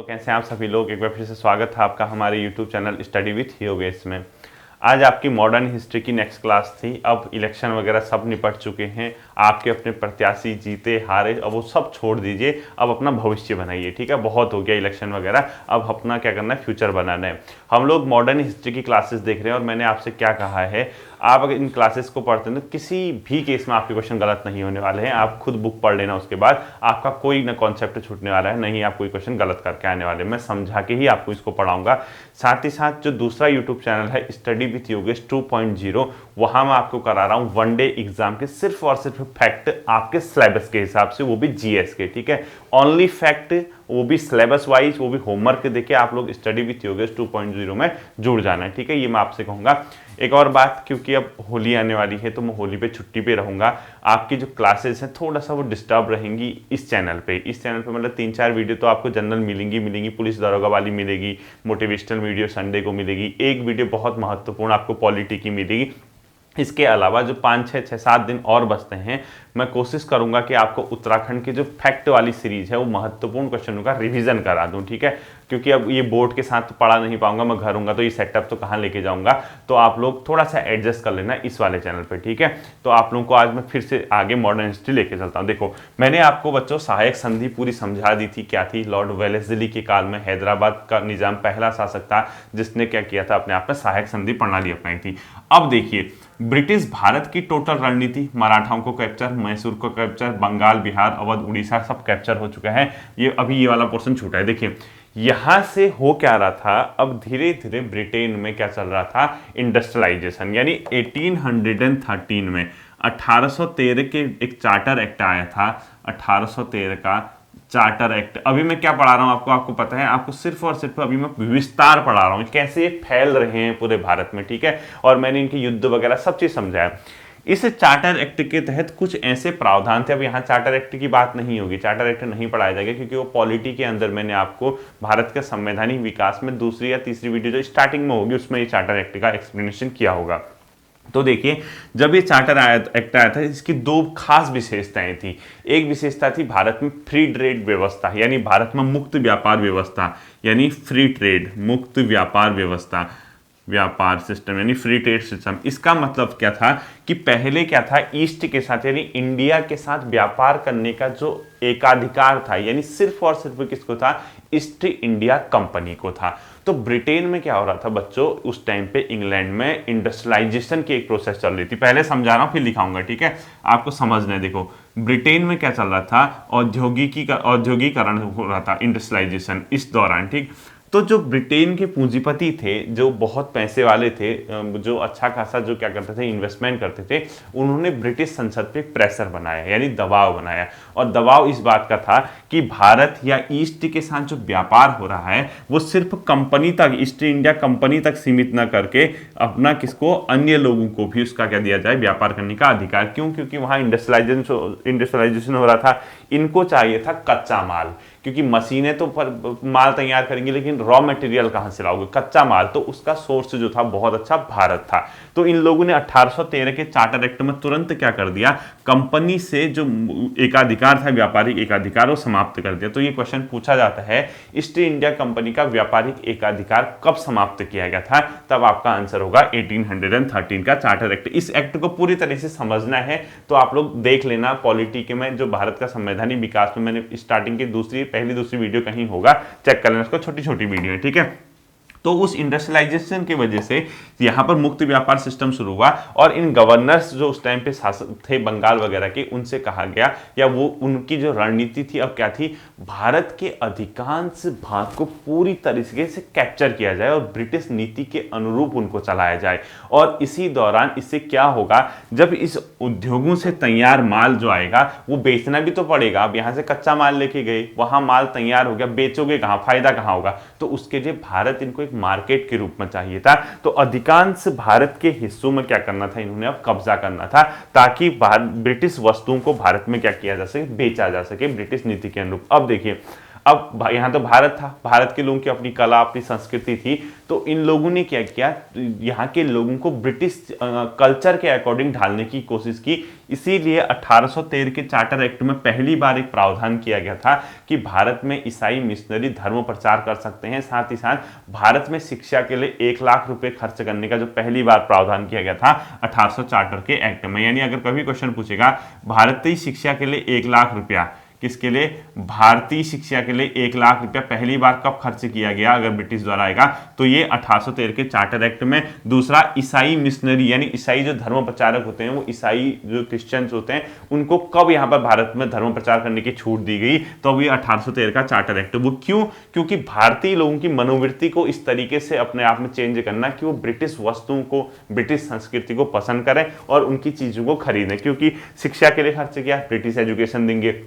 तो कैसे हैं आप सभी लोग। एक बार फिर से स्वागत है आपका हमारे YouTube channel study with Yogesh में। आज आपकी मॉडर्न हिस्ट्री की नेक्स्ट क्लास थी। अब इलेक्शन वगैरह सब निपट चुके हैं, आपके अपने प्रत्याशी जीते हारे, अब वो सब छोड़ दीजिए, अब अपना भविष्य बनाइए। ठीक है, बहुत हो गया इलेक्शन वगैरह, अब अपना क्या करना है, फ्यूचर बनाना है। हम लोग मॉडर्न हिस्ट्री की क्लासेस देख रहे हैं और मैंने आपसे क्या कहा है, आप अगर इन क्लासेस को पढ़ते हैं तो किसी भी केस में आपके क्वेश्चन गलत नहीं होने वाले हैं। आप खुद बुक पढ़ लेना, उसके बाद आपका कोई ना कॉन्सेप्ट छूटने वाला है, नहीं आप कोई क्वेश्चन गलत करके आने वाले। मैं समझा के ही आपको इसको पढ़ाऊंगा। साथ ही साथ जो दूसरा यूट्यूब चैनल है स्टडी विथ योगेश 2.0, वहां मैं आपको करा रहा हूं वनडे एग्जाम के सिर्फ और सिर्फ फैक्ट आपके सिलेबस के हिसाब से, वो भी जीएस के। ठीक है, ओनली फैक्ट, वो भी सिलेबस वाइज, वो भी होमवर्क देके आप लोग स्टडी विथ योगेश 2.0 में जुड़ जाना है। ठीक है, ये मैं आपसे कहूंगा। एक और बात, क्योंकि अब होली आने वाली है तो मैं होली पे छुट्टी पे रहूंगा। आपकी जो क्लासेस हैं थोड़ा सा वो डिस्टर्ब रहेंगी इस चैनल पे मतलब 3-4 वीडियो तो आपको जनरल मिलेंगी, पुलिस दरोगा वाली मिलेगी, मोटिवेशनल वीडियो संडे को मिलेगी, एक वीडियो बहुत महत्वपूर्ण आपको पॉलिटी की मिलेगी। इसके अलावा जो 5-6-7 दिन और बचते हैं, मैं कोशिश करूंगा कि आपको उत्तराखंड की जो फैक्ट वाली सीरीज है वो महत्वपूर्ण क्वेश्चनों का रिवीजन करा दूं। ठीक है, क्योंकि अब ये बोर्ड के साथ तो पढ़ा नहीं पाऊंगा, मैं घर हूंगा तो ये सेटअप तो कहाँ लेके जाऊंगा, तो आप लोग थोड़ा सा एडजस्ट कर लेना इस वाले चैनल पे। ठीक है, तो आप लोगों को आज मैं फिर से आगे मॉडर्न हिस्ट्री लेके चलता हूँ। देखो, मैंने आपको बच्चों सहायक संधि पूरी समझा दी थी, क्या थी। लॉर्ड वेलेस्ली के काल में हैदराबाद का निजाम पहला शासक था जिसने क्या किया था, अपने आप में सहायक संधि प्रणाली अपनाई थी। अब देखिए, ब्रिटिश भारत की टोटल रणनीति, मराठाओं को कैप्चर, मैसूर को कैप्चर, बंगाल, बिहार, अवध, उड़ीसा सब कैप्चर हो चुका है। ये अभी ये वाला पोर्शन छूटा है। देखिए यहां से हो क्या रहा था, अब धीरे धीरे ब्रिटेन में क्या चल रहा था, इंडस्ट्रियलाइजेशन। यानी 1813 में 1813 के एक चार्टर एक्ट आया था, 1813 का चार्टर एक्ट। अभी मैं क्या पढ़ा रहा हूं आपको पता है, आपको सिर्फ और सिर्फ अभी मैं विस्तार पढ़ा रहा हूं, कैसे फैल रहे हैं पूरे भारत में। ठीक है, और मैंने इनके युद्ध वगैरह सब चीज समझाया। इस चार्टर एक्ट के तहत कुछ ऐसे प्रावधान थे। अब यहाँ चार्टर एक्ट की बात नहीं होगी, चार्टर एक्ट नहीं पढ़ाया जाएगा, क्योंकि वो पॉलिटी के अंदर मैंने आपको भारत के संवैधानिक विकास में दूसरी या तीसरी वीडियो जो स्टार्टिंग में होगी उसमें ये चार्टर एक्ट का एक्सप्लेनेशन किया होगा। तो देखिए, जब ये चार्टर एक्ट आया था, इसकी दो खास विशेषताएं थी। एक विशेषता थी भारत में फ्री ट्रेड व्यवस्था, यानी भारत में मुक्त व्यापार व्यवस्था, यानी फ्री ट्रेड, मुक्त व्यापार व्यवस्था, व्यापार सिस्टम यानी फ्री ट्रेड सिस्टम। इसका मतलब क्या था कि पहले क्या था, ईस्ट के साथ यानी इंडिया के साथ व्यापार करने का जो एकाधिकार था, यानी सिर्फ और सिर्फ किसको था, ईस्ट इंडिया कंपनी को था। तो ब्रिटेन में क्या हो रहा था बच्चों, उस टाइम पे इंग्लैंड में इंडस्ट्रियलाइजेशन की एक प्रोसेस चल रही थी। पहले समझा रहा हूं फिर लिखाऊंगा, ठीक है, आपको समझना है। देखो, ब्रिटेन में क्या चल रहा था, औद्योगिकरण हो रहा था, इंडस्ट्रियलाइजेशन इस दौरान। ठीक, तो जो ब्रिटेन के पूंजीपति थे, जो बहुत पैसे वाले थे, जो अच्छा खासा जो क्या करते थे, इन्वेस्टमेंट करते थे, उन्होंने ब्रिटिश संसद पे प्रेशर बनाया, यानी दबाव बनाया। और दबाव इस बात का था कि भारत या ईस्ट के साथ जो व्यापार हो रहा है वो सिर्फ कंपनी तक, ईस्ट इंडिया कंपनी तक सीमित ना करके अपना किसको, अन्य लोगों को भी उसका क्या दिया जाए, व्यापार करने का अधिकार। क्यों? क्योंकि वहां इंडस्ट्रियलाइजेशन हो रहा था। इनको चाहिए था कच्चा माल, क्योंकि मशीनें तो माल तैयार करेंगी, लेकिन रॉ मटेरियल कहां से लाओगे, कच्चा माल। तो उसका सोर्स जो था बहुत अच्छा भारत था। तो इन लोगों ने 1813 के चार्टर एक्ट में तुरंत क्या कर दिया, कंपनी से जो एकाधिकार था, व्यापारिक एकाधिकार, वो समाप्त कर दिया। तो ये क्वेश्चन पूछा जाता है, ईस्ट इंडिया कंपनी का व्यापारिक एकाधिकार कब समाप्त किया गया था, तब आपका आंसर होगा 1813 का चार्टर एक्ट। इस एक्ट को पूरी तरह से समझना है तो आप लोग देख लेना पॉलिटी के में, जो भारत का संवैधानिक विकास में मैंने स्टार्टिंग की पहली दूसरी वीडियो कहीं होगा, चेक कर लेना, उसको छोटी छोटी वीडियो है। ठीक है, तो उस इंडस्ट्रियलाइजेशन की वजह से यहां पर मुक्त व्यापार सिस्टम शुरू हुआ। और इन गवर्नर्स जो उस टाइम पे शासक थे बंगाल वगैरह के, उनसे कहा गया, या वो उनकी जो रणनीति थी अब क्या थी, भारत के अधिकांश भाग को पूरी तरीके से कैप्चर किया जाए और ब्रिटिश नीति के अनुरूप उनको चलाया जाए। और इसी दौरान इससे क्या होगा, जब इस उद्योगों से तैयार माल जो आएगा वो बेचना भी तो पड़ेगा। अब यहां से कच्चा माल लेके गए, वहां माल तैयार हो गया, बेचोगे कहां, फायदा कहां होगा। तो उसके लिए भारत इनको मार्केट के रूप में चाहिए था। तो अधिकांश भारत के हिस्सों में क्या करना था, इन्होंने अब कब्जा करना था, ताकि ब्रिटिश वस्तुओं को भारत में क्या किया जा सके, बेचा जा सके ब्रिटिश नीति के अनुरूप। अब देखिए, अब यहाँ तो भारत था, भारत के लोगों की अपनी कला अपनी संस्कृति थी, तो इन लोगों ने क्या किया, यहाँ के लोगों को ब्रिटिश कल्चर के अकॉर्डिंग ढालने की कोशिश की। इसीलिए 1813 के चार्टर एक्ट में पहली बार एक प्रावधान किया गया था कि भारत में ईसाई मिशनरी धर्म प्रचार कर सकते हैं। साथ ही साथ भारत में शिक्षा के लिए 1 लाख रुपए खर्च करने का जो पहली बार प्रावधान किया गया था 1800 चार्टर के एक्ट में। यानी अगर कभी क्वेश्चन पूछेगा भारतीय शिक्षा के लिए 1 लाख रुपया, किसके लिए, भारतीय शिक्षा के लिए 1 लाख रुपया पहली बार कब खर्च किया गया अगर ब्रिटिश द्वारा आएगा, तो ये 1813 के चार्टर एक्ट में। दूसरा, ईसाई मिशनरी यानी ईसाई जो धर्म प्रचारक होते हैं, वो ईसाई जो क्रिश्चियंस होते हैं, उनको कब यहाँ पर भारत में धर्म प्रचार करने की छूट दी गई, तो अब ये 1813 का चार्टर एक्ट। वो क्यों, क्योंकि भारतीय लोगों की मनोवृत्ति को इस तरीके से अपने आप में चेंज करना कि वो ब्रिटिश वस्तुओं को, ब्रिटिश संस्कृति को पसंद करें और उनकी चीजों को खरीदें। क्योंकि शिक्षा के लिए खर्च किया, ब्रिटिश एजुकेशन देंगे,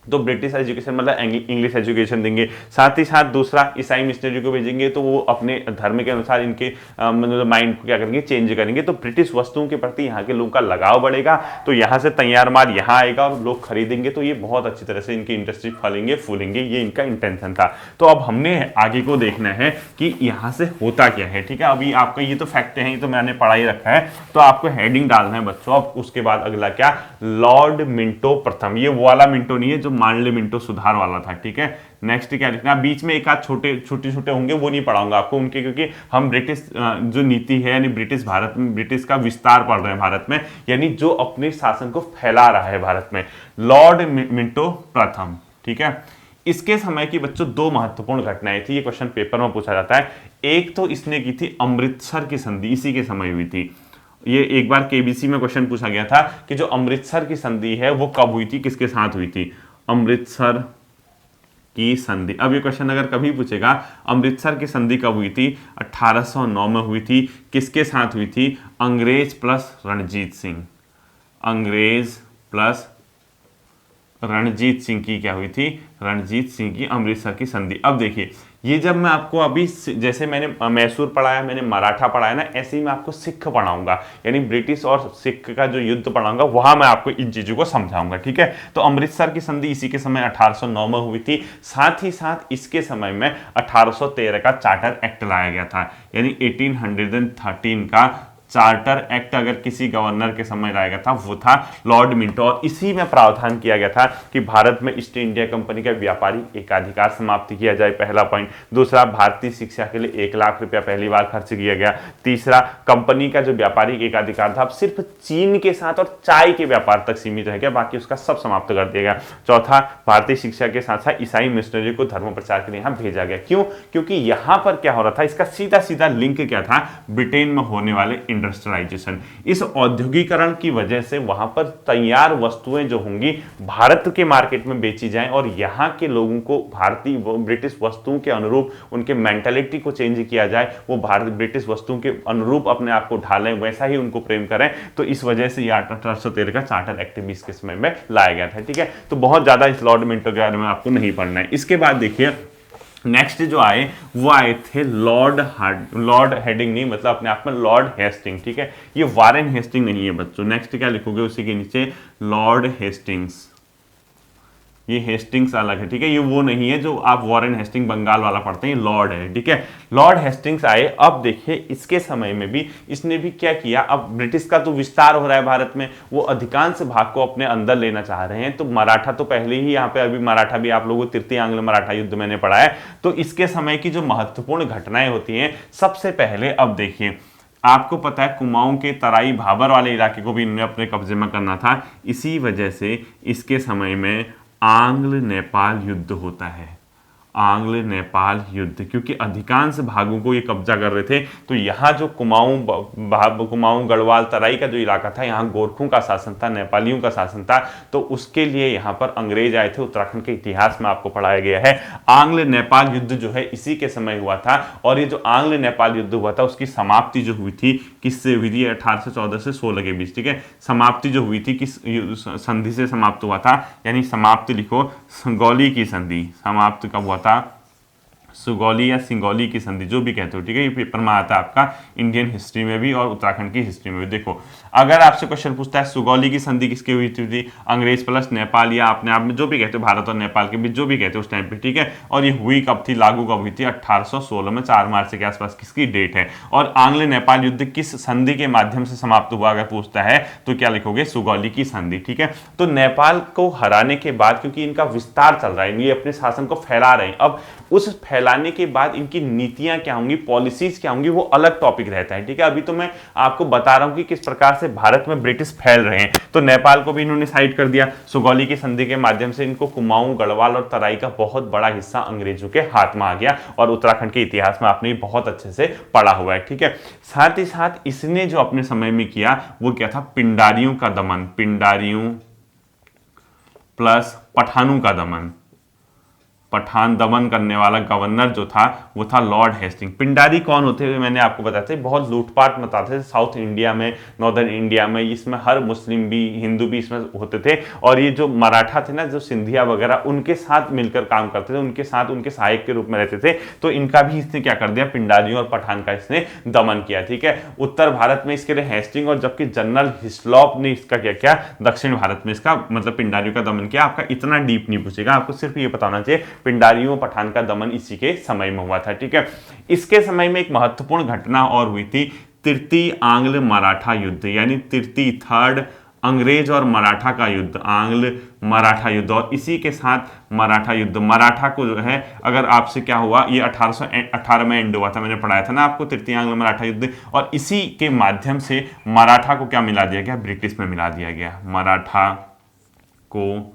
तो ब्रिटिश एजुकेशन मतलब इंग्लिश एजुकेशन देंगे। साथ ही साथ दूसरा, ईसाई मिशनरी को भेजेंगे तो वो अपने धर्म के अनुसार इनके मतलब माइंड को क्या करेंगे, चेंज करेंगे, तो ब्रिटिश वस्तुओं के प्रति यहाँ के लोगों का लगाव बढ़ेगा, तो यहाँ से तैयार माल यहाँ आएगा और लोग खरीदेंगे, तो ये बहुत अच्छी तरह से इनकी इंडस्ट्री फलेंगे फूलेंगे, ये इनका इंटेंशन था। तो अब हमने आगे को देखना है कि यहाँ से होता क्या है। ठीक है, अभी आपका ये तो फैक्ट है, ये तो मैंने पढ़ा ही रखा है, तो आपको हेडिंग डालना है बच्चों। अब उसके बाद अगला क्या, लॉर्ड मिंटो प्रथम, ये वो वाला मिंटो नहीं है जो मार्ले मिंटो सुधार वाला था। ठीक है, नेक्स्ट क्या लिखना, बीच में एक आध छोटे होंगे वो नहीं पढ़ाऊंगा आपको उनके, क्योंकि हम ब्रिटिश जो नीति है यानी ब्रिटिश भारत में ब्रिटिश का विस्तार पढ़ रहे हैं भारत में, यानी जो अपने शासन को फैला रहा है भारत में। लॉर्ड मिंटो प्रथम, ठीक है, इसके समय की बच्चों 2 महत्वपूर्ण घटनाएं थी, ये क्वेश्चन पेपर में पूछा जाता है। एक तो इसने की थी अमृतसर की संधि, इसी के समय हुई थी। ये एक बार केबीसी में क्वेश्चन पूछा गया था कि जो अमृतसर की संधि है वो कब हुई थी, किसके साथ हुई थी, अमृतसर की संधि। अब ये क्वेश्चन अगर कभी पूछेगा अमृतसर की संधि कब हुई थी, 1809 में हुई थी। किसके साथ हुई थी, अंग्रेज प्लस रणजीत सिंह, अंग्रेज प्लस रणजीत सिंह की क्या हुई थी, रणजीत सिंह की अमृतसर की संधि। अब देखिए, ये जब मैं आपको अभी जैसे मैंने मैसूर पढ़ाया, मैंने मराठा पढ़ाया ना, ऐसे ही मैं आपको सिख पढ़ाऊंगा, यानी ब्रिटिश और सिख का जो युद्ध पढ़ाऊंगा वहां मैं आपको इन चीजों को समझाऊंगा। ठीक है, तो अमृतसर की संधि इसी के समय 1809 में हुई थी। साथ ही साथ इसके समय में 1813 का चार्टर एक्ट लाया गया था, यानी 1813 का चार्टर एक्ट अगर किसी गवर्नर के समय लाया गया था वो था लॉर्ड मिंटो, और इसी में प्रावधान किया गया था कि भारत में ईस्ट इंडिया कंपनी का व्यापारी एकाधिकार समाप्त किया जाए, पहला पॉइंट। दूसरा, भारतीय शिक्षा के लिए 1 लाख रुपया पहली बार खर्च किया गया। तीसरा, कंपनी का जो व्यापारिक एकाधिकार था अब सिर्फ चीन के साथ और चाय के व्यापार तक सीमित रह गया, बाकी उसका सब समाप्त कर दिया गया। चौथा, भारतीय शिक्षा के साथ साथ ईसाई मिशनरी को धर्म प्रचार के लिए यहाँ भेजा गया। क्यों, क्योंकि यहाँ पर क्या हो रहा था, इसका सीधा सीधा लिंक क्या था, ब्रिटेन में होने वाले इंडस्ट्रियलाइजेशन। इस औद्योगिकरण की वजह से वहां पर तैयार वस्तुएं जो होंगी भारत के मार्केट में बेची जाएं और यहां के लोगों को भारतीय ब्रिटिश वस्तुओं के अनुरूप उनके मेंटालिटी को चेंज किया जाए, वो भारत ब्रिटिश वस्तुओं के अनुरूप अपने आप को ढालें, वैसा ही उनको प्रेम करें। तो इस वजह से 1813 का चार्टर एक्ट 20 के समय में लाया गया था। ठीक है, तो बहुत ज्यादा इस लॉर्ड मिंटो के बारे में आपको नहीं पढ़ना है। इसके बाद देखिए नेक्स्ट जो आए वो आए थे लॉर्ड हेडिंग नहीं, मतलब अपने आप में लॉर्ड हेस्टिंग। ठीक है, ये वारेन हेस्टिंग नहीं है बच्चों। नेक्स्ट क्या लिखोगे उसी के नीचे, लॉर्ड हेस्टिंग्स। ये हेस्टिंग्स अलग है। ठीक है, ये वो नहीं है जो आप वॉरेन हेस्टिंग बंगाल वाला पढ़ते हैं, लॉर्ड है। ठीक है, लॉर्ड हेस्टिंग्स आए। अब देखिए इसके समय में भी इसने भी क्या किया, अब ब्रिटिश का तो विस्तार हो रहा है भारत में, वो अधिकांश भाग को अपने अंदर लेना चाह रहे हैं। तो मराठा तो पहले ही यहाँ पे, अभी मराठा भी आप लोगों को तृतीय आंग्ल मराठा युद्ध मैंने पढ़ा है। तो इसके समय की जो महत्वपूर्ण घटनाएं होती हैं, सबसे पहले अब देखिए आपको पता है कुमाऊं के तराई भाबर वाले इलाके को भी इन्होंने अपने कब्जे में करना था। इसी वजह से इसके समय में आंग्ल नेपाल युद्ध होता है, आंग्ल नेपाल युद्ध, क्योंकि अधिकांश भागों को ये कब्जा कर रहे थे। तो यहाँ जो कुमाऊं गढ़वाल तराई का जो इलाका था, यहाँ गोरखों का शासन था, नेपालियों का शासन था। तो उसके लिए यहाँ पर अंग्रेज आए थे। उत्तराखंड के इतिहास में आपको पढ़ाया गया है। आंग्ल नेपाल युद्ध जो है इसी के समय हुआ था, और ये जो आंग्ल नेपाल युद्ध हुआ था उसकी समाप्ति जो हुई थी किससे हुई थी, 1814 से 16 के बीच। ठीक है, समाप्ति जो हुई थी किस संधि से समाप्त हुआ था, यानी समाप्ति लिखो, संगौली की संधि। समाप्त कब हुआ था, सुगौली या सिंगौली की संधि, जो भी कहते हो, ठीक है, ये पेपर में आता है आपका इंडियन हिस्ट्री में भी और उत्तराखंड की हिस्ट्री में भी। देखो अगर आपसे क्वेश्चन पूछता है सुगौली की संधि किसकी हुई थी, अंग्रेज प्लस नेपाल या अपने आप में जो भी कहते हो भारत और नेपाल के बीच, जो भी कहते हो उस टाइम पे, ठीक है, और ये हुई कब थी, लागू कब हुई थी, 1816 में 4 मार्च के आसपास किसकी डेट है। और आंग्ल नेपाल युद्ध किस संधि के माध्यम से समाप्त हुआ अगर पूछता है तो क्या लिखोगे, सुगौली की संधि, ठीक है। तो नेपाल को हराने के बाद, क्योंकि इनका विस्तार चल रहा है, ये अपने शासन को फैला रहे हैं, अब उस फैलाने के बाद इनकी नीतियां क्या होंगी, पॉलिसीज क्या होंगी, वो अलग टॉपिक रहता है, ठीक है। अभी तो मैं आपको बता रहा हूं कि किस प्रकार से भारत में ब्रिटिश फैल रहे हैं। तो नेपाल को भी इन्होंने साइड कर दिया, सुगौली की संधि के माध्यम से इनको कुमाऊं, गढ़वाल और तराई का बहुत बड़ा हिस्सा अंग्रेजों के हाथ में आ गया, और उत्तराखंड के इतिहास में आपने बहुत अच्छे से पढ़ा हुआ है, ठीक है। साथ ही साथ इसने जो अपने समय में किया वो क्या था, पिंडारियों का दमन, पिंडारियों प्लस पठानों का दमन, पठान दमन करने वाला गवर्नर जो था वो था लॉर्ड हेस्टिंग। पिंडारी कौन होते हुए मैंने आपको बताया था, बहुत लूटपाट मचाते थे साउथ इंडिया में, नॉर्दर्न इंडिया में, इसमें हर मुस्लिम भी हिंदू भी इसमें होते थे, और ये जो मराठा थे ना, जो सिंधिया वगैरह, उनके साथ मिलकर काम करते थे, उनके साथ उनके सहायक के रूप में रहते थे। तो इनका भी इसने क्या कर दिया, पिंडारियों और पठान का इसने दमन किया, ठीक है। उत्तर भारत में इसके लिए हेस्टिंग, और जबकि जनरल हिस्लॉप ने इसका क्या किया, दक्षिण भारत में इसका मतलब पिंडारियों का दमन किया। आपका इतना डीप नहीं पूछेगा, आपको सिर्फ ये बताना चाहिए पिंडारियों पठान का दमन इसी के समय में हुआ था, ठीक है। इसके समय में एक महत्वपूर्ण घटना और हुई थी, तृतीय आंग्ल मराठा युद्ध, यानी तृतीय, थर्ड अंग्रेज और मराठा का युद्ध, आंग्ल मराठा युद्ध, और इसी के साथ मराठा युद्ध। मराठा को जो है, अगर आपसे क्या हुआ, ये 1818 में एंड हुआ था, मैंने पढ़ाया था ना आपको, तृतीय आंग्ल मराठा युद्ध, और इसी के माध्यम से मराठा को क्या मिला दिया गया, ब्रिटिश में मिला दिया गया, मराठा को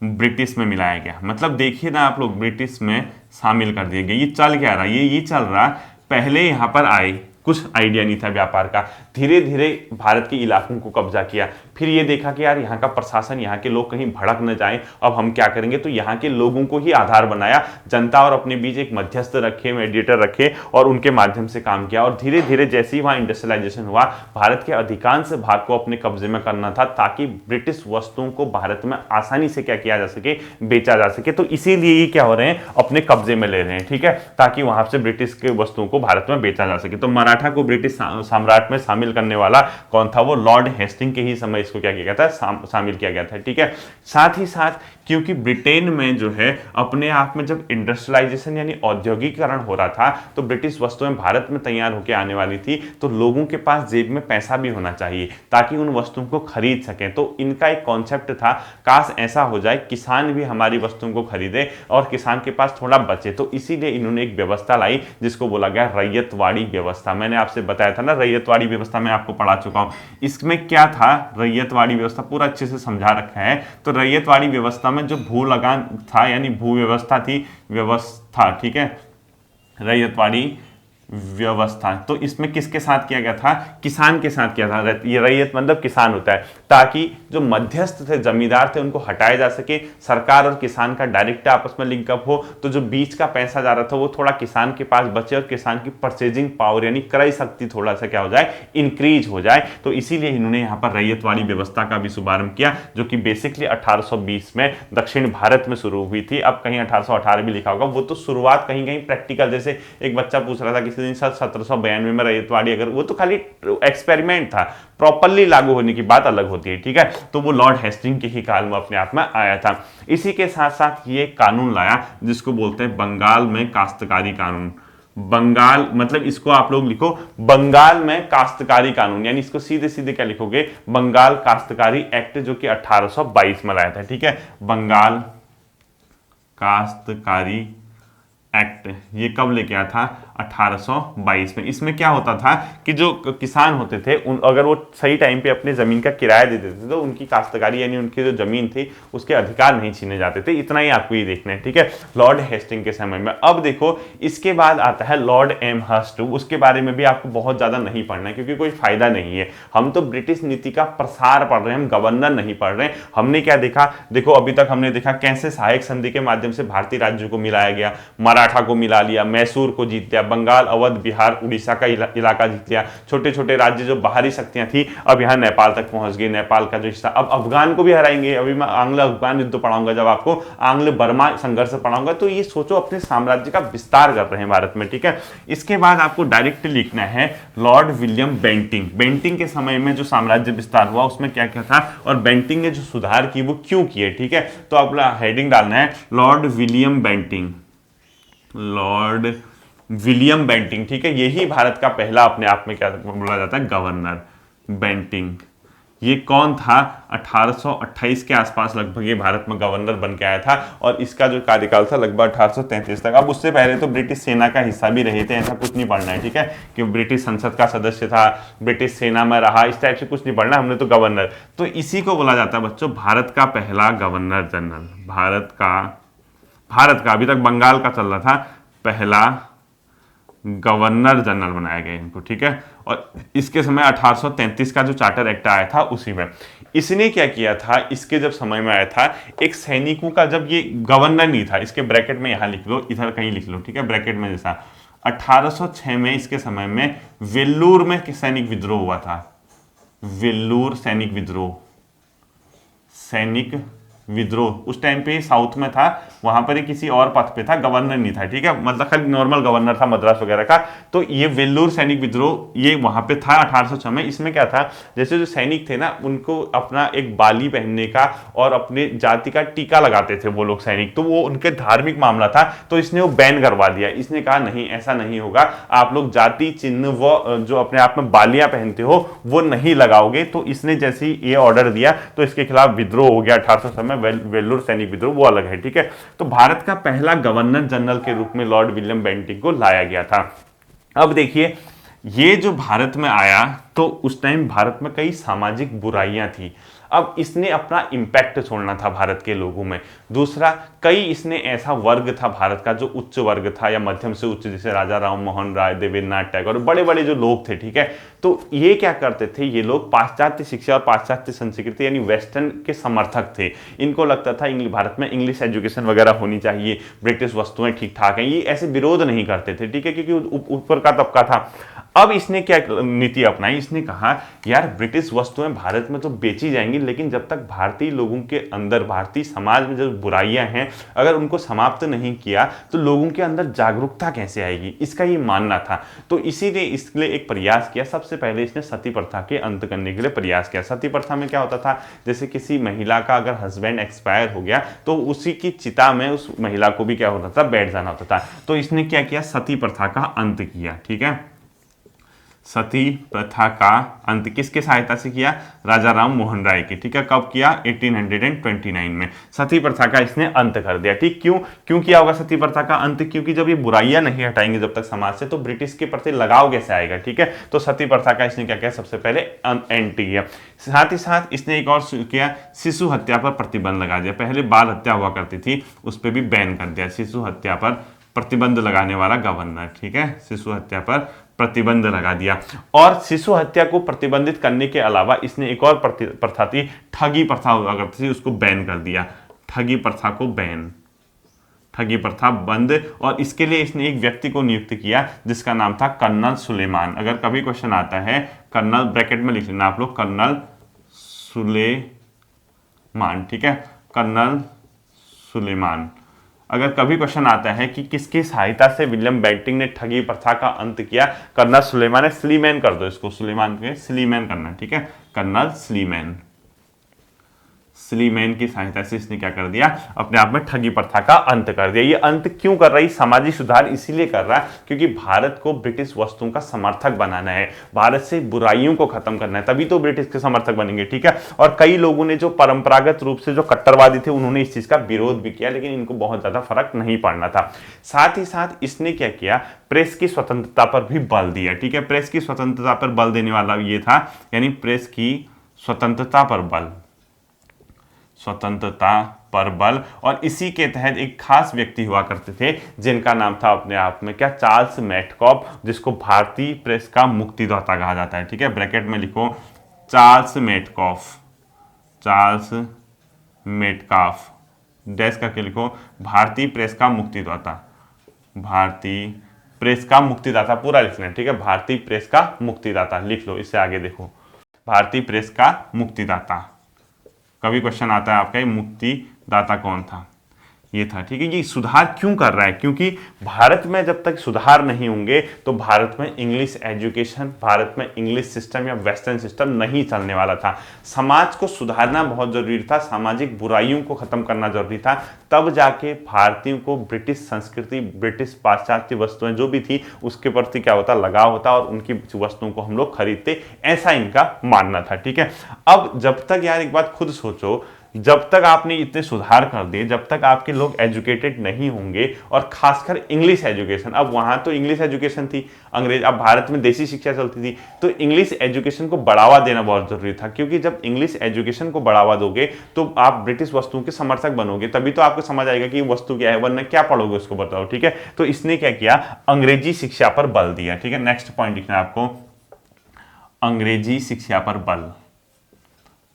ब्रिटिश में मिलाया गया। मतलब देखिए ना आप लोग, ब्रिटिश में शामिल कर दिए गए। ये चल क्या रहा, ये चल रहा, पहले यहाँ पर आए, कुछ आइडिया नहीं था व्यापार का, धीरे धीरे भारत के इलाकों को कब्जा किया, फिर ये देखा कि यार यहाँ का प्रशासन, यहाँ के लोग कहीं भड़क न जाएं, अब हम क्या करेंगे, तो यहाँ के लोगों को ही आधार बनाया, जनता और अपने बीच एक मध्यस्थ रखे, मेडिएटर रखे, और उनके माध्यम से काम किया। और धीरे धीरे जैसे ही वहाँ इंडस्ट्रियलाइजेशन हुआ, भारत के अधिकांश भाग को अपने कब्जे में करना था, ताकि ब्रिटिश वस्तुओं को भारत में आसानी से क्या किया जा सके, बेचा जा सके। तो इसीलिए ये क्या हो रहे हैं, अपने कब्जे में ले रहे हैं, ठीक है, ताकि वहां से ब्रिटिश के वस्तुओं को भारत में बेचा जा सके। तो मराठा को ब्रिटिश साम्राज्य में शामिल करने वाला कौन था, वो लॉर्ड हेस्टिंग के ही समय इसको क्या किया गया था, शामिल किया गया था, ठीक है। साथ ही साथ क्योंकि ब्रिटेन में जो है अपने आप में जब इंडस्ट्रियलाइजेशन यानी औद्योगिकरण हो रहा था, तो ब्रिटिश वस्तुएं भारत में तैयार होकर आने वाली थी, तो लोगों के पास जेब में पैसा भी होना चाहिए ताकि उन वस्तुओं को खरीद सकें। तो इनका एक कॉन्सेप्ट था, काश ऐसा हो जाए किसान भी हमारी वस्तुओं को खरीदे और किसान के पास थोड़ा बचे। तो इसीलिए इन्होंने एक व्यवस्था लाई जिसको बोला गया रैयतवाड़ी व्यवस्था। मैंने आपसे बताया था ना, रैयतवाड़ी व्यवस्था मैं आपको पढ़ा चुका हूं। इसमें क्या था, रैयतवाड़ी व्यवस्था पूरा अच्छे से समझा रखा है। तो रैयतवाड़ी व्यवस्था में जो भू लगान था यानी भू व्यवस्था थी, व्यवस्था, ठीक है, रैयतवाड़ी व्यवस्था, तो इसमें किसके साथ किया गया था, किसान के साथ किया था। ये रैयत मतलब किसान होता है, ताकि जो मध्यस्थ थे, जमींदार थे, उनको हटाया जा सके, सरकार और किसान का डायरेक्ट आपस में लिंकअप हो, तो जो बीच का पैसा जा रहा था वो थोड़ा किसान के पास बचे और किसान की परचेजिंग पावर यानी क्रय शक्ति थोड़ा सा क्या हो जाए, इंक्रीज हो जाए। तो इसीलिए इन्होंने यहाँ पर रैयतवाड़ी व्यवस्था का भी शुभारंभ किया, जो कि बेसिकली 1820 में दक्षिण भारत में शुरू हुई थी। अब कहीं 1818 भी लिखा होगा, वो तो शुरुआत कहीं कहीं प्रैक्टिकल, जैसे एक बच्चा पूछ रहा था किसी दिन 1792 में रैयतवाड़ी, अगर वो तो खाली एक्सपेरिमेंट था, प्रॉपर्ली लागू होने की बात अलग होती है, ठीक है। तो वो लॉर्ड हेस्टिंग के ही काल में अपने आप में आया था। इसी के साथ साथ ये कानून लाया जिसको बोलते हैं बंगाल में काश्तकारी कानून। बंगाल मतलब इसको आप लोग लिखो बंगाल में काश्तकारी कानून, यानी इसको सीधे सीधे क्या लिखोगे, बंगाल काश्तकारी एक्ट, जो कि 1822 में लाया था, ठीक है। बंगाल काश्तकारी एक्ट ये कब लेके आया था, 1822 में। इसमें क्या होता था कि जो किसान होते थे अगर वो सही टाइम पे अपने जमीन का किराया दे देते थे तो उनकी काश्तकारी यानी उनकी जो जमीन थी उसके अधिकार नहीं छीने जाते थे। इतना ही आपको ये देखना है, ठीक है, लॉर्ड हेस्टिंग के समय में। अब देखो इसके बाद आता है लॉर्ड एमहर्स्ट, उसके बारे में भी आपको बहुत ज्यादा नहीं पढ़ना है क्योंकि कोई फायदा नहीं है। हम तो ब्रिटिश नीति का प्रसार पढ़ रहे हैं, हम गवर्नर नहीं पढ़ रहे हैं। हमने क्या देखा, देखो अभी तक हमने देखा कैसे सहायक संधि के माध्यम से भारतीय राज्यों को मिलाया गया, मराठा को मिला लिया, मैसूर को जीत लिया, बंगाल, अवध, बिहार, उड़ीसा का इलाका जीत लिया। छोटे छोटे राज्य जो बाहरी शक्तियां थी अब यहाँ नेपाल तक पहुंच गई, नेपाल का जो हिस्सा, अब अफगान को भी हराएंगे। अभी मैं आंग्ल अफगान युद्ध पढ़ाऊंगा, जब आपको आंग्ल बर्मा संघर्ष पढ़ाऊंगा, तो ये सोचो अपने साम्राज्य का विस्तार कर रहे हैं भारत में, ठीक है। इसके बाद आपको डायरेक्ट लिखना है लॉर्ड विलियम बेंटिंग। बेंटिंग के समय में जो साम्राज्य विस्तार हुआ उसमें क्या क्या था और बेंटिंग ने जो सुधार की वो क्यों किए, ठीक है। तो आप हेडिंग डालना है Lord William Bentinck, Lord William Bentinck, ठीक है। यही भारत का पहला अपने आप में क्या बोला जाता है, गवर्नर बेंटिंग। ये कौन था, 1828 के आसपास लगभग ये भारत में गवर्नर बन के आया था और इसका जो कार्यकाल था लगभग 1833 तक। अब उससे पहले तो ब्रिटिश सेना का हिस्सा भी रहे थे, ऐसा कुछ नहीं पढ़ना है, ठीक है, कि ब्रिटिश संसद का सदस्य था, ब्रिटिश सेना में रहा, इस टाइप से कुछ नहीं पढ़ना, हमने तो गवर्नर। तो इसी को बोला जाता है बच्चों भारत का पहला गवर्नर जनरल। भारत का अभी तक बंगाल का चल रहा था, पहला गवर्नर जनरल बनाया गया इनको, ठीक है। और इसके समय 1833 का जो चार्टर एक्ट आया था उसी में इसने क्या किया था, इसके जब समय में आया था एक सैनिकों का, जब ये गवर्नर नहीं था, इसके ब्रैकेट में यहां लिख लो, इधर कहीं लिख लो, ठीक है, ब्रैकेट में, जैसा 1806 में इसके समय में वेल्लूर में सैनिक विद्रोह हुआ था, वेल्लूर सैनिक विद्रोह उस टाइम पे साउथ में था, वहां पर किसी और पद पे था, गवर्नर नहीं था, ठीक है, मतलब खाली नॉर्मल गवर्नर था मद्रास वगैरह का। तो ये वेल्लूर सैनिक विद्रोह ये वहां पे था 1806 में। इसमें क्या था, जैसे जो सैनिक थे ना उनको अपना एक बाली पहनने का और अपने जाति का टीका लगाते थे वो लोग सैनिक, तो वो उनके धार्मिक मामला था, तो इसने वो बैन करवा दिया। इसने कहा नहीं ऐसा नहीं होगा, आप लोग जाति चिन्ह व जो अपने आप में बालियां पहनते हो वो नहीं लगाओगे। तो इसने जैसे ही ये ऑर्डर दिया तो इसके खिलाफ विद्रोह हो गया 1806 में, वेल्लूर सैनिक विद्रोह, वो अलग है, ठीक है। तो भारत का पहला गवर्नर जनरल के रूप में लॉर्ड विलियम बेंटिंग को लाया गया था। अब देखिए ये जो भारत में आया तो उस टाइम भारत में कई सामाजिक बुराइयां थी। अब इसने अपना इंपैक्ट छोड़ना था भारत के लोगों में। दूसरा, कई इसने ऐसा वर्ग था भारत का जो उच्च वर्ग था या मध्यम से उच्च, जैसे राजा राम मोहन राय, देवेंद्रनाथ टैगोर, बड़े बड़े जो लोग थे, ठीक है। तो ये क्या करते थे, ये लोग पाश्चात्य शिक्षा और पाश्चात्य संस्कृति यानी वेस्टर्न के समर्थक थे। इनको लगता था भारत में इंग्लिश एजुकेशन वगैरह होनी चाहिए, ब्रिटिश वस्तुएं ठीक ठाक हैं, ये ऐसे विरोध नहीं करते थे, ठीक है, क्योंकि ऊपर का तबका था। अब इसने क्या नीति अपनाई, इसने कहा यार ब्रिटिश वस्तुएं भारत में तो बेची जाएंगी, लेकिन जब तक भारतीय लोगों के अंदर, भारतीय समाज में जो बुराइयां हैं अगर उनको समाप्त नहीं किया तो लोगों के अंदर जागरूकता कैसे आएगी, इसका ये मानना था। तो इसीलिए इसके लिए एक प्रयास किया। सबसे पहले इसने सती प्रथा के अंत करने के लिए प्रयास किया। सती प्रथा में क्या होता था, जैसे किसी महिला का अगर हस्बैंड एक्सपायर हो गया तो उसी की चिता में उस महिला को भी क्या होता था, बैठ जाना होता था। तो इसने क्या किया, सती प्रथा का अंत किया, ठीक है। सती प्रथा का अंत किसके सहायता से किया, राजा राम मोहन राय के, ठीक है। कब किया, 1829 में सती प्रथा का इसने अंत कर दिया, ठीक। क्यों किया होगा सती प्रथा का अंत, क्योंकि जब ये बुराइयां नहीं हटाएंगे जब तक समाज से तो ब्रिटिश के प्रति लगाव कैसे आएगा, ठीक है। तो सती प्रथा का इसने क्या किया, सबसे पहले एंड किया। साथ ही साथ इसने एक और किया, शिशु हत्या पर प्रतिबंध लगा दिया। पहले बाल हत्या हुआ करती थी, उस पर भी बैन कर दिया, शिशु हत्या पर प्रतिबंध लगाने वाला गवर्नर, ठीक है, शिशु हत्या पर प्रतिबंध लगा दिया। और शिशु हत्या को प्रतिबंधित करने के अलावा इसने एक और प्रथा थी, ठगी प्रथा हुआ करती थी, उसको बैन कर दिया, ठगी प्रथा को बैन, ठगी प्रथा बंद। और इसके लिए इसने एक व्यक्ति को नियुक्त किया जिसका नाम था कर्नल सुलेमान। अगर कभी क्वेश्चन आता है, कर्नल ब्रैकेट में लिख लेना आप लोग, कर्नल सुलेमान, ठीक है, कर्नल सुलेमान। अगर कभी क्वेश्चन आता है कि किसकी सहायता से विलियम बेंटिंग ने ठगी प्रथा का अंत किया, कर्नल सुलेमान है, स्लीमैन कर दो इसको, सुलेमान के स्लीमैन करना, ठीक है, कर्नल स्लीमैन की सहायता से इसने क्या कर दिया, अपने आप में ठगी प्रथा का अंत कर दिया। ये अंत क्यों कर रही, सामाजिक सुधार इसीलिए कर रहा है क्योंकि भारत को ब्रिटिश वस्तुओं का समर्थक बनाना है, भारत से बुराइयों को खत्म करना है, तभी तो ब्रिटिश के समर्थक बनेंगे, ठीक है। और कई लोगों ने जो परंपरागत रूप से जो कट्टरवादी थे उन्होंने इस चीज का विरोध भी किया, लेकिन इनको बहुत ज्यादा फर्क नहीं पड़ना था। साथ ही साथ इसने क्या किया, प्रेस की स्वतंत्रता पर भी बल दिया, ठीक है। प्रेस की स्वतंत्रता पर बल देने वाला ये था, यानी प्रेस की स्वतंत्रता पर बल, स्वतंत्रता पर बल। और इसी के तहत एक खास व्यक्ति हुआ करते थे जिनका नाम था अपने आप में क्या, चार्ल्स मेटकॉफ, जिसको भारतीय प्रेस का मुक्तिदाता कहा जाता है, ठीक है। ब्रैकेट में लिखो Charles Metcalfe, Charles Metcalfe, dash करके लिखो भारतीय प्रेस का मुक्तिदाता, भारतीय प्रेस का मुक्तिदाता, पूरा लिखना है, ठीक है, भारतीय प्रेस का मुक्तिदाता लिख लो। इससे आगे देखो, भारतीय प्रेस का मुक्तिदाता, कभी क्वेश्चन आता है आपका, ये मुक्तिदाता कौन था, ये था, ठीक है। ये सुधार क्यों कर रहा है? क्योंकि भारत में जब तक सुधार नहीं होंगे तो भारत में इंग्लिश एजुकेशन, भारत में इंग्लिश सिस्टम या वेस्टर्न सिस्टम नहीं चलने वाला था। समाज को सुधारना बहुत जरूरी था, सामाजिक बुराइयों को खत्म करना जरूरी था, तब जाके भारतीयों को ब्रिटिश संस्कृति, ब्रिटिश पाश्चात्य वस्तुएं जो भी थी उसके प्रति क्या होता, लगाव होता और उनकी वस्तुओं को हम लोग खरीदते, ऐसा इनका मानना था, ठीक है। अब जब तक यार एक बात खुद सोचो, जब तक आपने इतने सुधार कर दिए, जब तक आपके लोग एजुकेटेड नहीं होंगे, और खासकर इंग्लिश एजुकेशन, अब वहां तो इंग्लिश एजुकेशन थी, अंग्रेज, अब भारत में देसी शिक्षा चलती थी, तो इंग्लिश एजुकेशन को बढ़ावा देना बहुत जरूरी था, क्योंकि जब इंग्लिश एजुकेशन को बढ़ावा दोगे तो आप ब्रिटिश वस्तुओं के समर्थक बनोगे, तभी तो आपको समझ आएगा कि वस्तु क्या है, वरना क्या पढ़ोगे उसको बताओ, ठीक है। तो इसने क्या किया, अंग्रेजी शिक्षा पर बल दिया, ठीक है। नेक्स्ट पॉइंट लिखना है आपको, अंग्रेजी शिक्षा पर बल,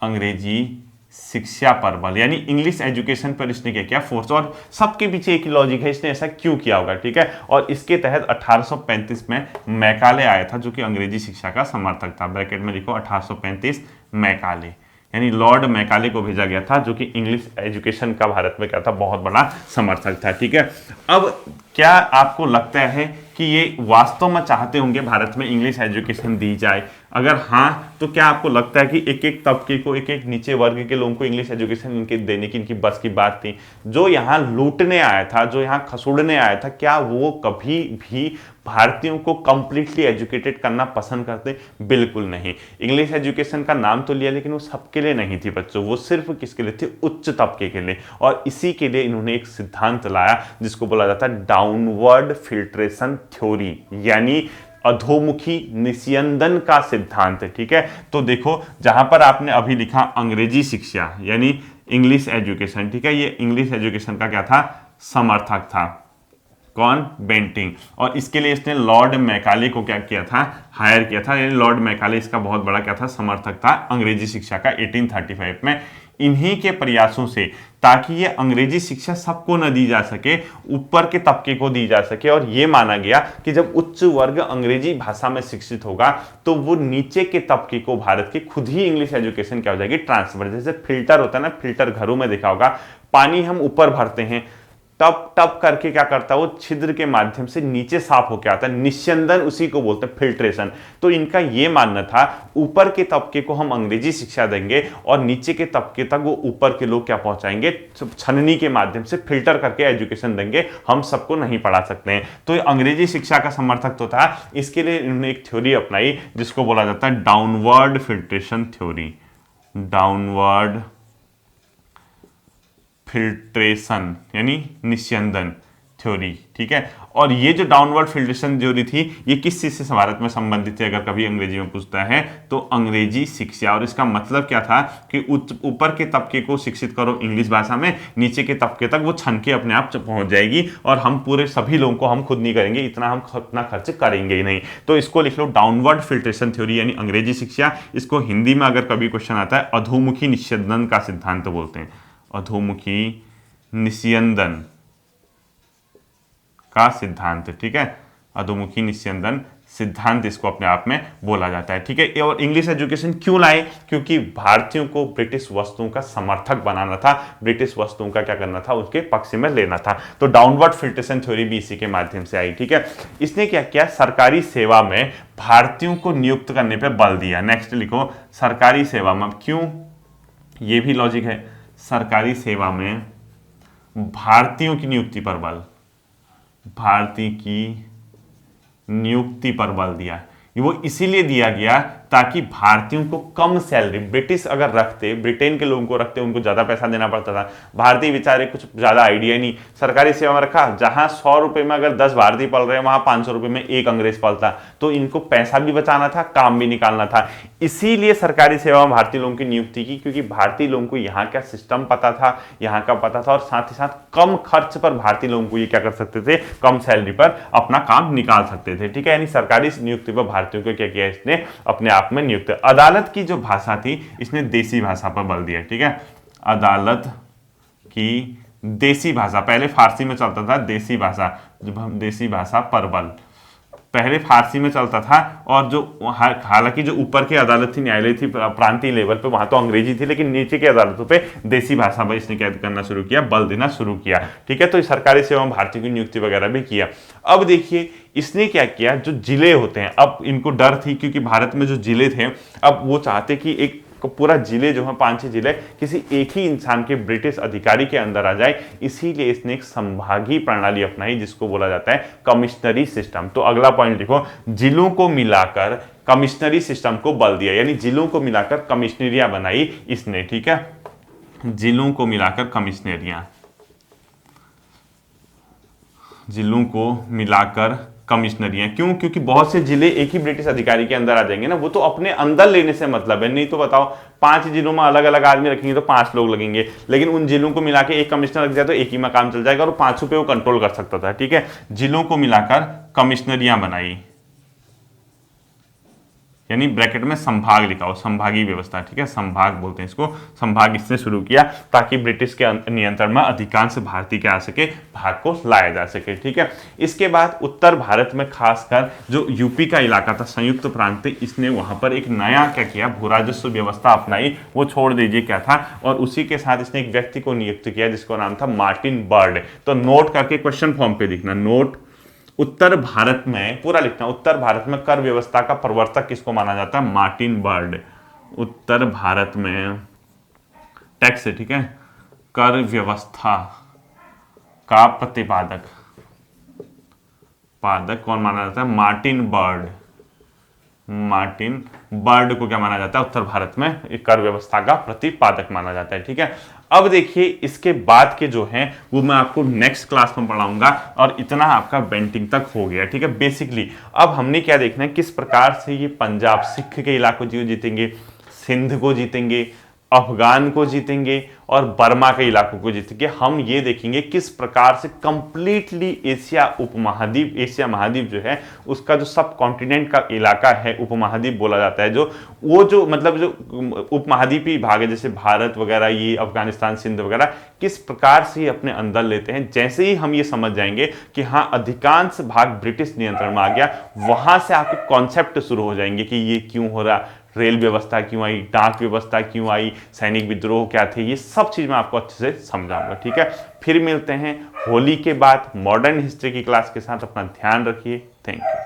अंग्रेजी शिक्षा पर बल, यानी इंग्लिश एजुकेशन पर इसने क्या किया, फोर्स। और सबके पीछे एक लॉजिक है, इसने ऐसा क्यों किया होगा, ठीक है। और इसके तहत 1835 में मैकाले आया था, जो कि अंग्रेजी शिक्षा का समर्थक था, ब्रैकेट में लिखो 1835 मैकाले, यानी लॉर्ड मैकाले को भेजा गया था, जो कि इंग्लिश एजुकेशन का भारत में क्या था, बहुत बड़ा समर्थक था, ठीक है। अब क्या आपको लगता है कि ये वास्तव में चाहते होंगे भारत में इंग्लिश एजुकेशन दी जाए? अगर हाँ, तो क्या आपको लगता है कि एक एक तबके को, एक एक नीचे वर्ग के लोगों को इंग्लिश एजुकेशन इनके देने की इनकी बस की बात थी? जो यहाँ लूटने आया था, जो यहाँ खसोड़ने आया था, क्या वो कभी भी भारतीयों को कंप्लीटली एजुकेटेड करना पसंद करते? बिल्कुल नहीं। इंग्लिश एजुकेशन का नाम तो लिया, लेकिन वो सबके लिए नहीं थी बच्चों, वो सिर्फ किसके लिए थी, उच्च तबके के लिए। और इसी के लिए इन्होंने एक सिद्धांत लाया जिसको बोला जाता है डाउनवर्ड फिल्ट्रेशन थ्योरी, यानी अधोमुखी निस्यंदन का सिद्धांत, ठीक है। तो देखो, जहां पर आपने अभी लिखा अंग्रेजी शिक्षा यानी इंग्लिश एजुकेशन, ठीक है, ये इंग्लिश एजुकेशन का क्या था, समर्थक था, कौन, बेंटिंग। और इसके लिए इसने लॉर्ड मैकाले को क्या किया था, हायर किया था, यानी लॉर्ड मैकाले इसका बहुत बड़ा क्या था, समर्थक था अंग्रेजी शिक्षा का 1835 में। इन्हीं के प्रयासों से, ताकि ये अंग्रेजी शिक्षा सबको न दी जा सके, ऊपर के तबके को दी जा सके, और ये माना गया कि जब उच्च वर्ग अंग्रेजी भाषा में शिक्षित होगा तो वो नीचे के तबके को भारत के खुद ही इंग्लिश एजुकेशन क्या हो जाएगी, ट्रांसफर। जैसे फिल्टर होता है ना, फिल्टर घरों में देखा होगा, पानी हम ऊपर भरते हैं, टप टप करके क्या करता है, वो छिद्र के माध्यम से नीचे साफ होकर आता है, निस्यंदन उसी को बोलते हैं, फिल्ट्रेशन। तो इनका ये मानना था, ऊपर के तबके को हम अंग्रेजी शिक्षा देंगे और नीचे के तबके तक वो ऊपर के लोग क्या पहुंचाएंगे, छननी के माध्यम से फिल्टर करके एजुकेशन देंगे, हम सबको नहीं पढ़ा सकते हैं। तो अंग्रेजी शिक्षा का समर्थक तो था, इसके लिए इन्होंने एक थ्योरी अपनाई जिसको बोला जाता है downward filtration theory, downward filtration यानी निस्यंदन थ्योरी, ठीक है। और ये जो डाउनवर्ड फिल्ट्रेशन थ्योरी थी, ये किस चीज से भारत में संबंधित है, अगर कभी अंग्रेजी में पूछता है तो अंग्रेजी शिक्षा। और इसका मतलब क्या था कि ऊपर के तबके को शिक्षित करो इंग्लिश भाषा में, नीचे के तबके तक वो छन के अपने आप पहुंच जाएगी, और हम पूरे सभी लोगों को हम खुद नहीं करेंगे, इतना हम अपना खर्च करेंगे ही नहीं। तो इसको लिख लो डाउनवर्ड फिल्ट्रेशन थ्योरी यानी अंग्रेजी शिक्षा। इसको हिंदी में अगर कभी क्वेश्चन आता है, अधोमुखी निस्यंदन का सिद्धांत बोलते हैं, अधोमुखी निस्यंदन का सिद्धांत, ठीक है, अधोमुखी निस्यंदन सिद्धांत इसको अपने आप में बोला जाता है, ठीक है। और इंग्लिश एजुकेशन क्यों लाए, क्योंकि भारतीयों को ब्रिटिश वस्तुओं का समर्थक बनाना था, ब्रिटिश वस्तुओं का क्या करना था, उसके पक्ष में लेना था। तो डाउनवर्ड फिल्ट्रेशन थ्योरी भी इसी के माध्यम से आई, ठीक है। इसने क्या किया, सरकारी सेवा में भारतीयों को नियुक्त करने पर बल दिया। नेक्स्ट लिखो, सरकारी सेवा में, क्यों, ये भी लॉजिक है, सरकारी सेवा में भारतीयों की नियुक्ति पर बल, भारतीय की नियुक्ति पर बल दिया। वो इसीलिए दिया गया ताकि भारतीयों को कम सैलरी, ब्रिटिश अगर रखते, ब्रिटेन के लोगों को रखते, उनको ज्यादा पैसा देना पड़ता था, भारतीय बेचारे कुछ ज्यादा आइडिया नहीं, सरकारी सेवा में रखा, जहां 100 रुपए में अगर 10 भारतीय पल रहे हैं, वहां 500 रुपए में एक अंग्रेज पलता, तो इनको पैसा भी बचाना था, काम भी निकालना था। इसीलिए सरकारी सेवा में भारतीय लोगों की नियुक्ति की, क्योंकि भारतीय लोगों को यहाँ का सिस्टम पता था, यहाँ का पता था, और साथ ही साथ कम खर्च पर भारतीय लोगों को ये क्या कर सकते थे, कम सैलरी पर अपना काम निकाल सकते थे, ठीक है। यानी सरकारी नियुक्ति पर भारतीयों को क्या किया, इसने अपने आप में नियुक्त। अदालत की जो भाषा थी, इसने देसी भाषा पर बल दिया, ठीक है, अदालत की देसी भाषा, पहले फारसी में चलता था देसी भाषा, जब हम देसी भाषा पर बल, पहले फारसी में चलता था, और जो हालांकि जो ऊपर की अदालत थी, न्यायालय थी प्रांतीय लेवल पे, वहां तो अंग्रेजी थी, लेकिन नीचे की अदालतों पे देसी भाषा में इसने क्या करना शुरू किया, बल देना शुरू किया। ठीक है, तो सरकारी सेवा में भारतीयों की नियुक्ति वगैरह भी किया। अब देखिए इसने क्या किया, जो जिले होते हैं, अब इनको डर थी क्योंकि भारत में जो जिले थे, अब वो चाहते कि एक पूरा जिले जो है 5-6 जिले किसी एक ही इंसान के, ब्रिटिश अधिकारी के अंदर आ जाए, इसीलिए इसने एक संभागीय प्रणाली अपनाई जिसको बोला जाता है कमिश्नरी सिस्टम। तो अगला पॉइंट देखो, जिलों को मिलाकर कमिश्नरी सिस्टम को बल दिया, यानी जिलों को मिलाकर कमिश्नरियां बनाई इसने। ठीक है, जिलों को मिलाकर कमिश्नरियां, जिलों को मिलाकर कमिश्नरियां, क्यों? क्योंकि बहुत से जिले एक ही ब्रिटिश अधिकारी के अंदर आ जाएंगे ना, वो तो अपने अंदर लेने से मतलब है, नहीं तो बताओ 5 जिलों में अलग अलग आदमी रखेंगे तो 5 लोग लगेंगे, लेकिन उन जिलों को मिला के एक कमिश्नर रख दिया तो एक ही में काम चल जाएगा, और 500 पे वो कंट्रोल कर सकता था। ठीक है, जिलों को मिलाकर कमिश्नरियां बनाई, यानी ब्रैकेट में संभाग लिखा हो, संभागीय व्यवस्था। ठीक है, संभाग बोलते हैं इसको, संभाग इसने शुरू किया ताकि ब्रिटिश के नियंत्रण में अधिकांश भारतीय क्या आ सके, भाग को लाया जा सके। ठीक है, इसके बाद उत्तर भारत में खासकर जो यूपी का इलाका था, संयुक्त प्रांत, इसने वहां पर एक नया क्या किया, भू राजस्व व्यवस्था अपनाई। वो छोड़ दीजिए क्या था, और उसी के साथ इसने एक व्यक्ति को नियुक्त किया जिसका नाम था मार्टिन बर्ड। तो नोट करके क्वेश्चन फॉर्म पे लिखना, नोट, उत्तर भारत में पूरा लिखना, उत्तर भारत में कर व्यवस्था का प्रवर्तक किसको माना जाता है, मार्टिन बर्ड। उत्तर भारत में टैक्स, ठीक है, कर व्यवस्था का प्रतिपादक कौन माना जाता है, मार्टिन बर्ड। मार्टिन बर्ड को क्या माना जाता है, उत्तर भारत में कर व्यवस्था का प्रतिपादक माना जाता है। ठीक है, अब देखिए इसके बाद के जो हैं वो मैं आपको नेक्स्ट क्लास में पढ़ाऊंगा, और इतना आपका बेंटिंग तक हो गया। ठीक है, बेसिकली अब हमने क्या देखना है, किस प्रकार से ये पंजाब सिख के इलाकों को जीतेंगे, सिंध को जीतेंगे, अफगान को जीतेंगे, और बर्मा के इलाकों को जीतेंगे। हम ये देखेंगे किस प्रकार से कंप्लीटली एशिया उपमहाद्वीप, एशिया महाद्वीप जो है उसका जो सब कॉन्टिनेंट का इलाका है, उपमहाद्वीप बोला जाता है, जो वो जो मतलब जो उपमहाद्वीपीय भाग है, जैसे भारत वगैरह, ये अफगानिस्तान, सिंध वगैरह, किस प्रकार से अपने अंदर लेते हैं। जैसे ही हम ये समझ जाएंगे कि हाँ अधिकांश भाग ब्रिटिश नियंत्रण में आ गया, वहां से आपके कॉन्सेप्ट शुरू हो जाएंगे कि ये क्यों हो रहा, रेल व्यवस्था क्यों आई, डाक व्यवस्था क्यों आई, सैनिक विद्रोह क्या थे, ये सब चीज मैं आपको अच्छे से समझाऊंगा। ठीक है, फिर मिलते हैं होली के बाद मॉडर्न हिस्ट्री की क्लास के साथ। अपना ध्यान रखिए, थैंक यू।